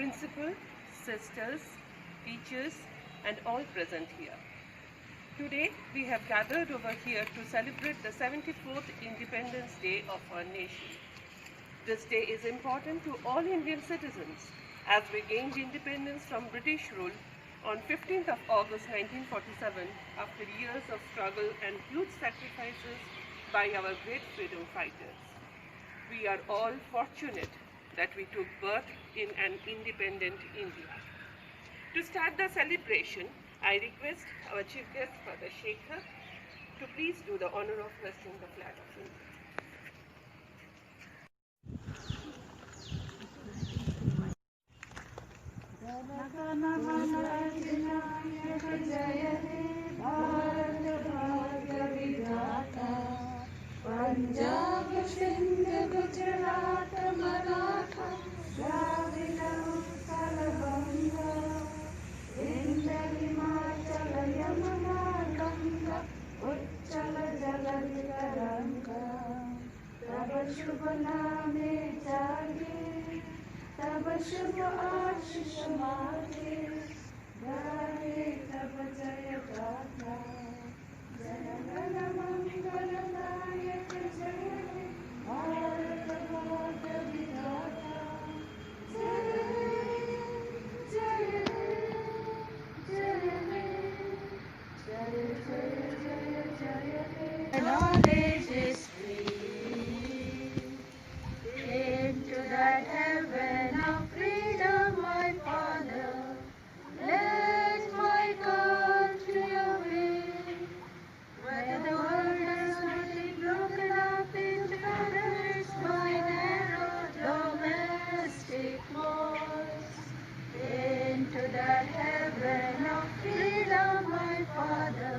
principal, sisters, teachers, and all present here. Today, we have gathered over here to celebrate the 74th Independence Day of our nation. This day is important to all Indian citizens as we gained independence from British rule on 15th of August 1947 after years of struggle and huge sacrifices by our great freedom fighters. We are all fortunate that we took birth in an independent India. To start the celebration, I request our Chief Guest, Father Shekhar, to please do the honor of hoisting the flag of India. Punjab Sindh Gujarat Maratha Dravida Utkal बंगा विंध्य हिमाचल यमुना गंगा उच्चल जलधि तरंगा तब शुभ नामे जागे तब शुभ आशीष मागे गाए तब जय गाथा जनगण मंगल नायक जय हे भारत भाग्य विधाता जय जय जय जय जय जय जय knowledge is free into that heaven of freedom, my Father, let my country away. Where the world has been broken up into others by narrow domestic wars. Into that heaven of freedom, my Father,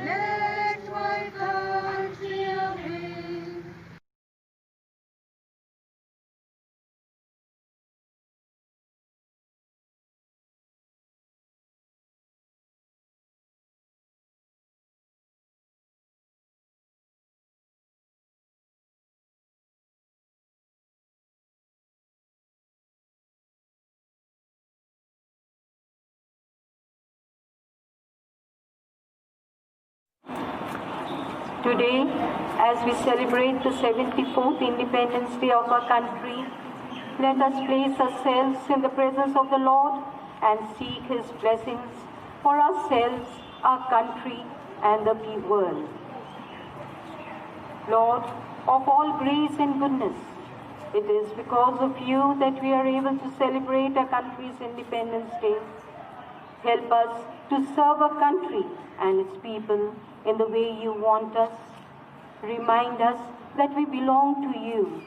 let my country away. Today, as we celebrate the 74th Independence Day of our country, let us place ourselves in the presence of the Lord and seek His blessings for ourselves, our country, and the world. Lord, of all grace and goodness, it is because of you that we are able to celebrate our country's Independence Day. Help us to serve our country and its people in the way you want us. Remind us that we belong to you.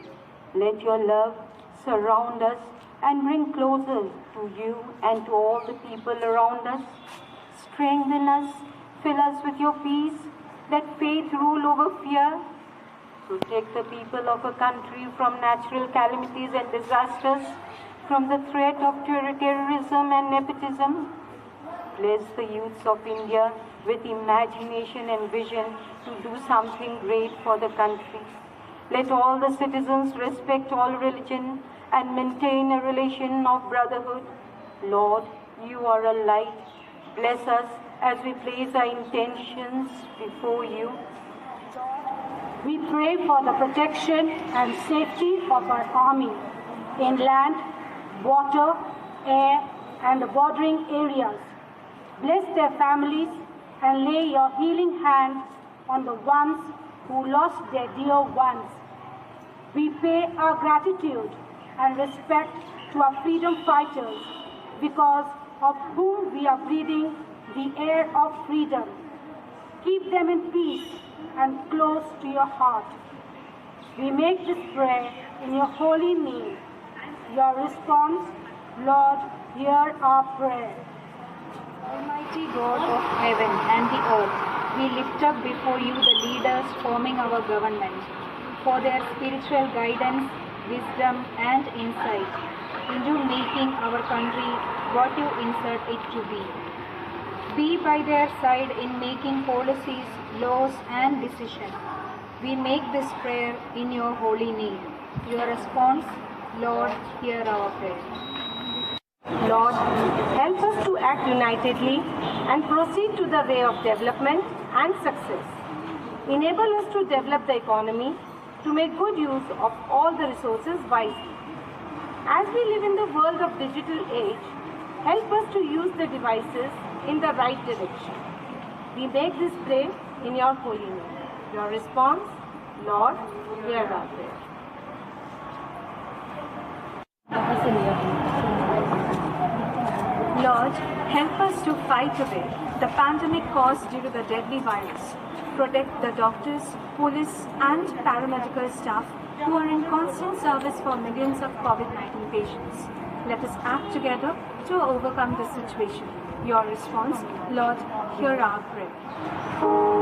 Let your love surround us and bring closer to you and to all the people around us. Strengthen us, fill us with your peace, let faith rule over fear. Protect the people of a country from natural calamities and disasters, from the threat of terrorism and nepotism. Bless the youths of India with imagination and vision to do something great for the country. Let all the citizens respect all religion and maintain a relation of brotherhood. Lord, you are a light. Bless us as we place our intentions before you. We pray for the protection and safety of our army in land, water, air, and the bordering areas. Bless their families and lay your healing hand on the ones who lost their dear ones. We pay our gratitude and respect to our freedom fighters, because of whom we are breathing the air of freedom. Keep them in peace and close to your heart. We make this prayer in your holy name. Your response, Lord, hear our prayer. Almighty God of heaven and the earth, we lift up before you the leaders forming our government, for their spiritual guidance, wisdom and insight into making our country what you insert it to be. Be by their side in making policies, laws and decisions. We make this prayer in your holy name. Your response, Lord, hear our prayer. Lord, help us to act unitedly and proceed to the way of development and success. Enable us to develop the economy, to make good use of all the resources wisely. As we live in the world of digital age, help us to use the devices in the right direction. We make this prayer in your holy name. Your response, Lord, hear our prayer. Lord, help us to fight away the pandemic caused due to the deadly virus. Protect the doctors, police and paramedical staff who are in constant service for millions of COVID-19 patients. Let us act together to overcome this situation. Your response, Lord, hear our prayer.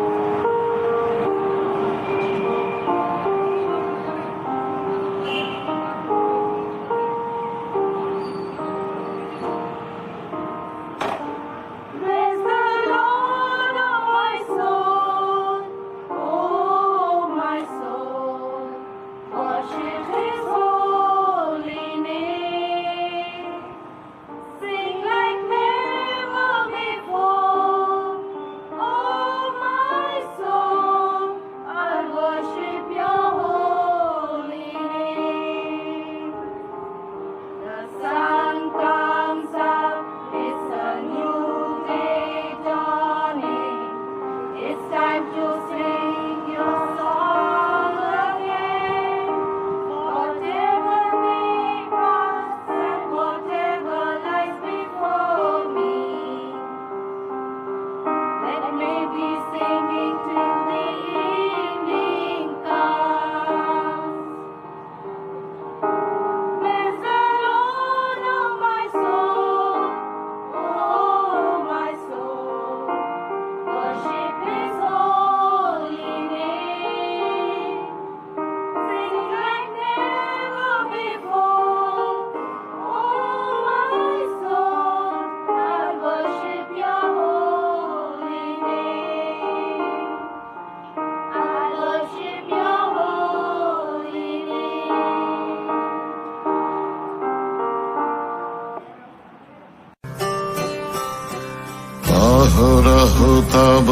তব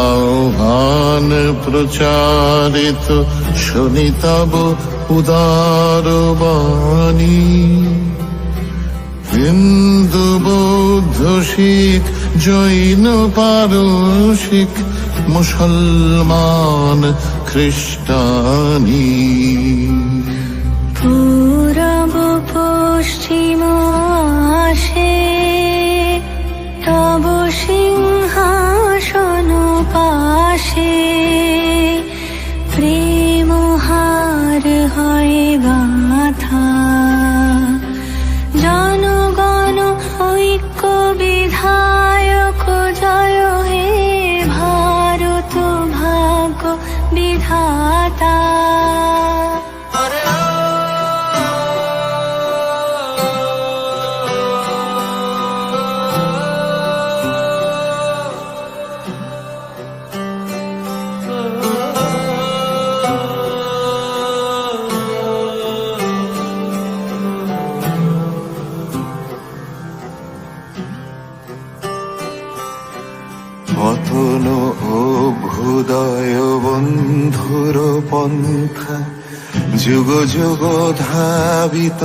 আহ্বান প্রচারিত শুনি তব উদার বাণী হিন্দু বৌদ্ধ শিখ জৈন পারসিক মুসলমান খ্রিস্টানি পূরব পশ্চিম আসে তব সিংহাসন পাশে প্রেম হার হয় গাথা জনগণ ঐক্য বিধায়ক জয় হে ভারত ভাগ্য বিধাতা পতন অভ্যুদয় বন্ধুর পন্থা যুগ যুগ ধাবিত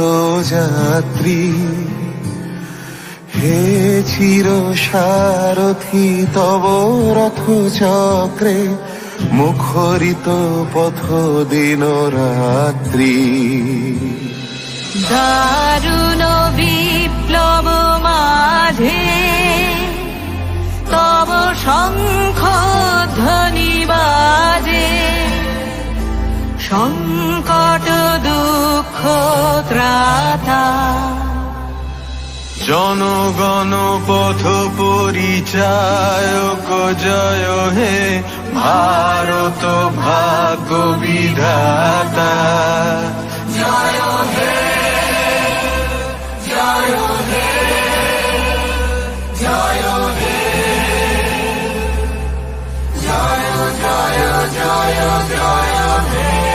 যাত্রী হে চির সারথি তব রথ চক্রে মুখরিত পথ দিন রাত্রি দারুণ বিপ্লব মাঝে তব শঙ্খ ধ্বনি বাজে সংকট দুঃখ ত্রাতা জনগণ পথ পরিচায়ক জয় হে ভারত ভাগ্য বিধাতা জয় হে জয় হে জয় হে জয় জয় জয় জয় হে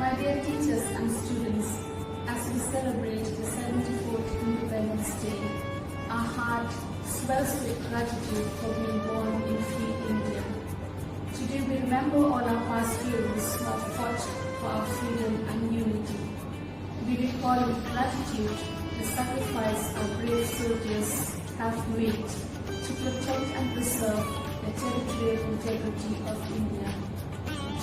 My dear teachers remember all our past heroes who have fought for our freedom and unity. We recall with gratitude the sacrifice our brave soldiers have made to protect and preserve the territorial integrity of India.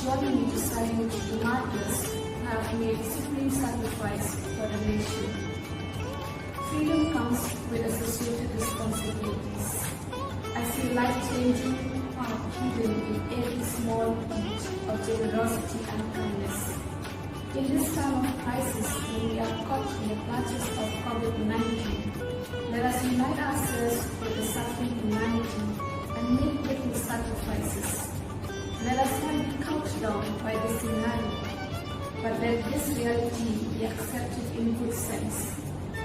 Join me to salute the martyrs who have made supreme sacrifice for the nation. Freedom comes with associated responsibilities. I see life-changing power hidden in every small deed of generosity and kindness. In this time of crisis, when we are caught in the clutches of COVID-19, let us unite ourselves with the suffering humanity and make little sacrifices. Let us not be cowed down by this scenario, but let this reality be accepted in good sense.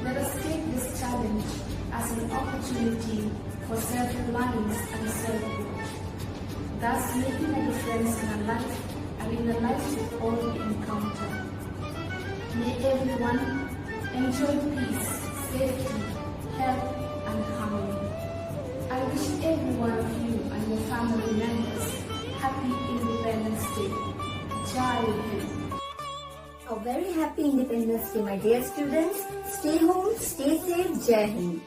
Let us take this challenge as an opportunity for self-reliance and self-growth, thus making a difference in our life and in the lives of all we encounter. May everyone enjoy peace, safety, health, and harmony. I wish every one of you and your family members Happy Independence Day. Jai Hind. A very happy Independence Day, my dear students. Stay home, stay safe. Jai Hind.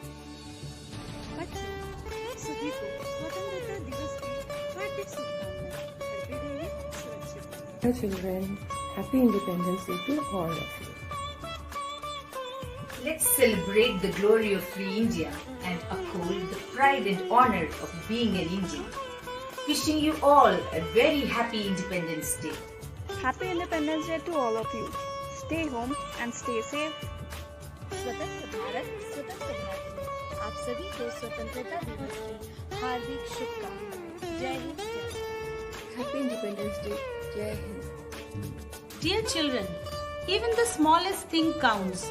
Dear children, happy Independence Day to all of you. Let's celebrate the glory of free India and uphold the pride and honor of being an Indian. Wishing you all a very happy Independence Day. Happy Independence Day to all of you. Stay home and stay safe. स्वतंत्र भारत स्वतंत्र भारत में आप सभी को स्वतंत्रता दिवस की हार्दिक शुभकामनाएं। जय Hind. Happy Independence Day. Jai Hind. Dear children, even the smallest thing counts.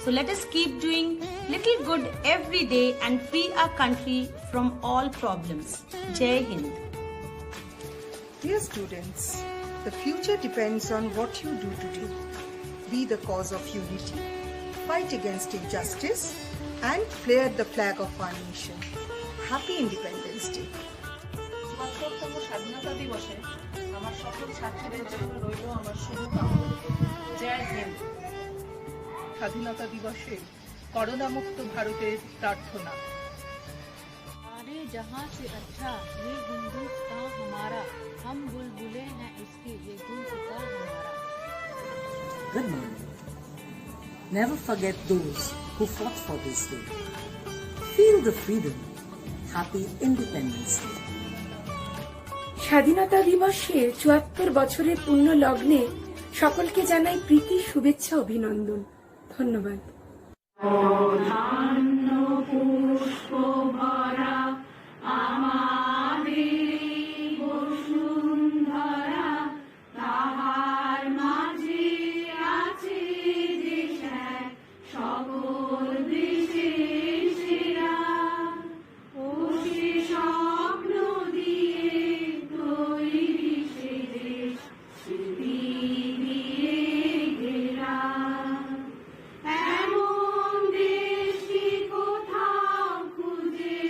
So let us keep doing little good every day and free our country from all problems. Jai Hind. Dear students, the future depends on what you do today. Be the cause of unity, fight against injustice, and flare the flag of our nation. Happy Independence Day. সাততম স্বাধীনতা দিবসে আমার সকল ছাত্রীদের জন্য রইল আমার শুভকামনা। জয় হিন্দ। স্বাধীনতা দিবসে করোনা মুক্ত ভারতের প্রার্থনা। सारे जहां से अच्छा ये हिंदुस्तान हमारा, हम बुलबुले हैं इसके ये गुलज़िता हमारा। Good morning. Never forget those who fought for this day. Feel the freedom. Happy Independence Day. স্বাধীনতা দিবসের ৭৪ বছরের পূর্ণ লগ্নে সকলকে জানাই প্রীতি শুভেচ্ছা অভিনন্দন। ধন্যবাদ। এমন দেশ কি কোথাও খুঁজে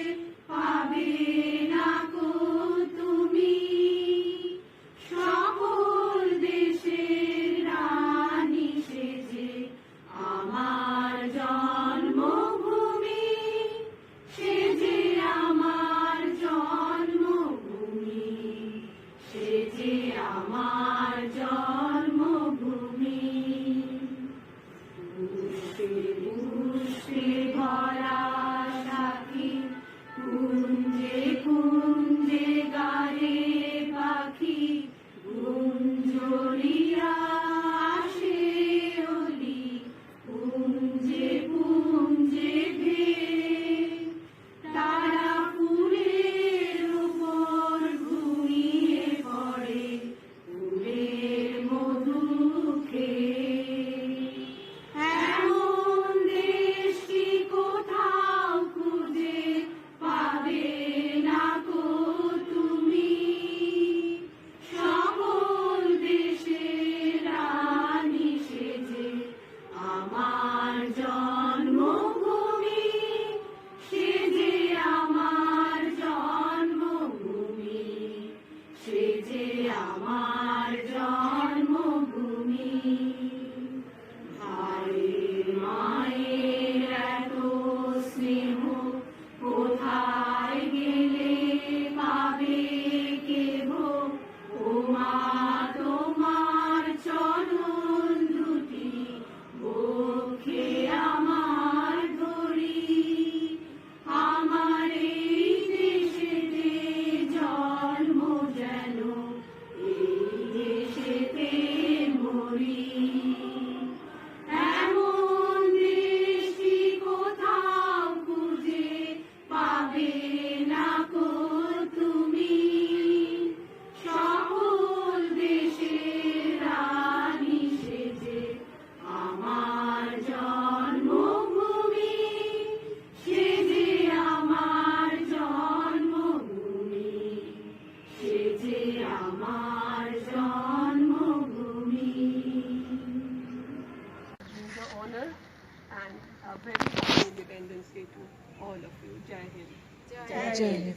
আমার জন্মভূমি। The honor and a very happy Independence Day to all of you. Jai Hind. Jai Hind.